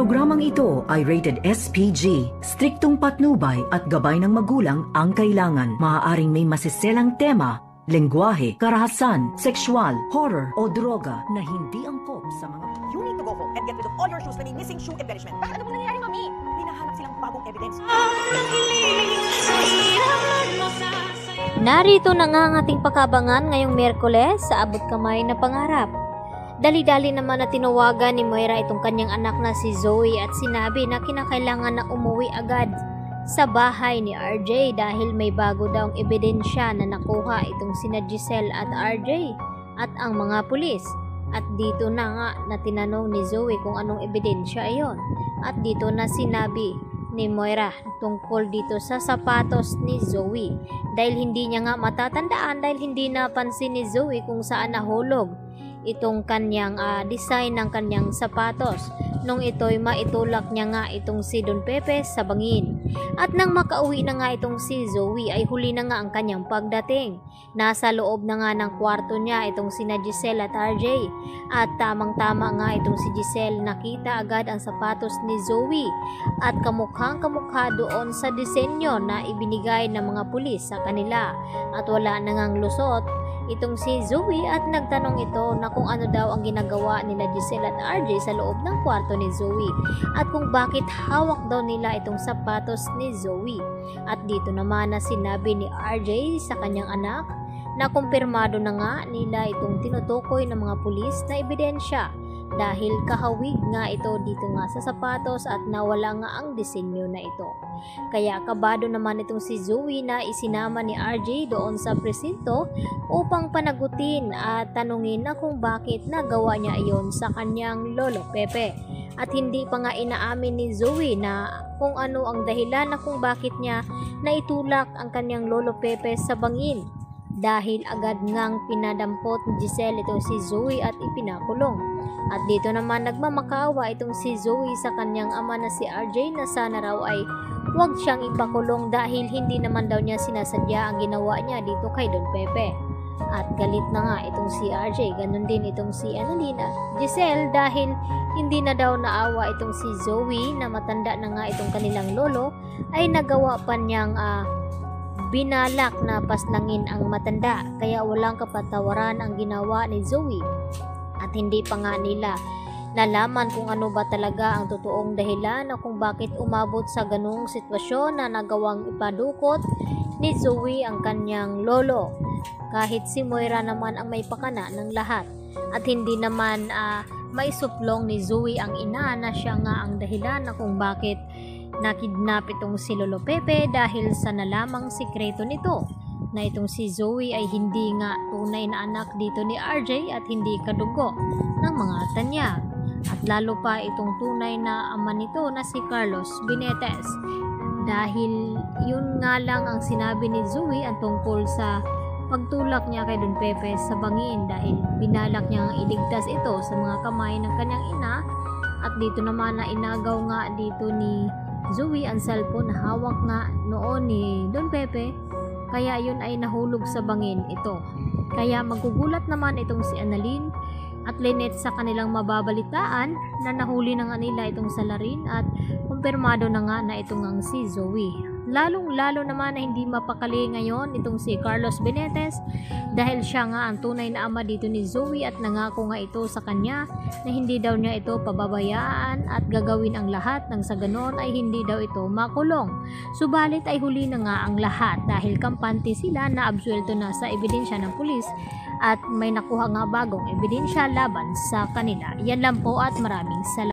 programang ito ay rated SPG. Striktong patnubay at gabay ng magulang ang kailangan. Maaaring may masiselang tema, lengguwahe, karahasan, sexual, horror o droga na hindi angkop sa mga... You need to go home and get rid of all your shoes na may missing shoe embellishment. Bakit? Ano bang nangyayari, Mami? Hinahanap silang bagong evidence. Narito na nga ang ating pakabangan ngayong Miyerkules sa abot kamay na pangarap. Dali-dali naman na tinawagan ni Moira itong kanyang anak na si Zoe at sinabi na kinakailangan na umuwi agad sa bahay ni RJ dahil may bago daw ang ebidensya na nakuha itong sina Giselle at RJ at ang mga pulis. At dito na nga na tinanong ni Zoe kung anong ebidensya iyon. At dito na sinabi ni Moira tungkol dito sa sapatos ni Zoe dahil hindi niya nga matatandaan dahil hindi napansin ni Zoe kung saan nahulog itong kanyang design ng kanyang sapatos nung ito'y maitulak niya nga itong si Don Pepe sa bangin. At nang makauwi na nga itong si Zoe ay huli na nga ang kanyang pagdating. Nasa loob na nga ng kwarto niya itong sina Giselle at RJ at tamang-tama nga itong si Giselle nakita agad ang sapatos ni Zoe at kamukhang-kamukha doon sa disenyo na ibinigay ng mga pulis sa kanila at wala na ngang lusot itong si Zoe at nagtanong ito na kung ano daw ang ginagawa nila Giselle at RJ sa loob ng kwarto ni Zoe at kung bakit hawak daw nila itong sapatos ni Zoe. At dito naman na sinabi ni RJ sa kanyang anak na kumpirmado na nga nila itong tinutukoy ng mga pulis na ebidensya dahil kahawig nga ito dito nga sa sapatos at nawala nga ang disenyo na ito. Kaya kabado naman itong si Zoe na isinama ni RJ doon sa presinto upang panagutin at tanungin na kung bakit nagawa niya iyon sa kanyang lolo Pepe. At hindi pa nga inaamin ni Zoe na kung ano ang dahilan na kung bakit niya naitulak ang kanyang lolo Pepe sa bangin. Dahil agad ngang pinadampot ni Giselle itong si Zoe at ipinakulong. At dito naman nagmamakaawa itong si Zoe sa kanyang ama na si RJ na sana raw ay huwag siyang ipakulong dahil hindi naman daw niya sinasadya ang ginawa niya dito kay Don Pepe. At galit na nga itong si RJ, ganun din itong si Giselle dahil hindi na daw naawa itong si Zoe na matanda na nga itong kanilang lolo ay nagawa pa niyang binalak na paslangin ang matanda kaya walang kapatawaran ang ginawa ni Zoe at hindi pa nga nila nalaman kung ano ba talaga ang totoong dahilan na kung bakit umabot sa ganung sitwasyon na nagawang ipadukot ni Zoe ang kanyang lolo kahit si Moira naman ang may pakana ng lahat at hindi naman maisuplong ni Zoe ang ina na siya nga ang dahilan na kung bakit nakidnap itong si Lolo Pepe dahil sa nalamang sikreto nito na itong si Zoe ay hindi nga tunay na anak dito ni RJ at hindi kadugo ng mga tanyag at lalo pa itong tunay na ama nito na si Carlos Benitez dahil yun nga lang ang sinabi ni Zoe ang tungkol sa pagtulak niya kay Don Pepe sa bangin dahil binalak niyang iligtas ito sa mga kamay ng kanyang ina at dito naman na inagaw nga dito ni Zoe ang cellphone na hawak nga noon ni Don Pepe kaya yun ay nahulog sa bangin ito. Kaya magugulat naman itong si Annalyn at Lynette sa kanilang mababalitaan na nahuli na nga nila itong salarin at kumpirmado na nga na itong ang si Zoe. Lalong-lalo naman na hindi mapakali ngayon itong si Carlos Benitez dahil siya nga ang tunay na ama dito ni Zoe at nangako nga ito sa kanya na hindi daw niya ito pababayaan at gagawin ang lahat nang sa ganon ay hindi daw ito makulong. Subalit ay huli na nga ang lahat dahil kampante sila na absuelto na sa ebidensya ng pulis at may nakuha nga bagong ebidensya laban sa kanila. Yan lang po at maraming salamat.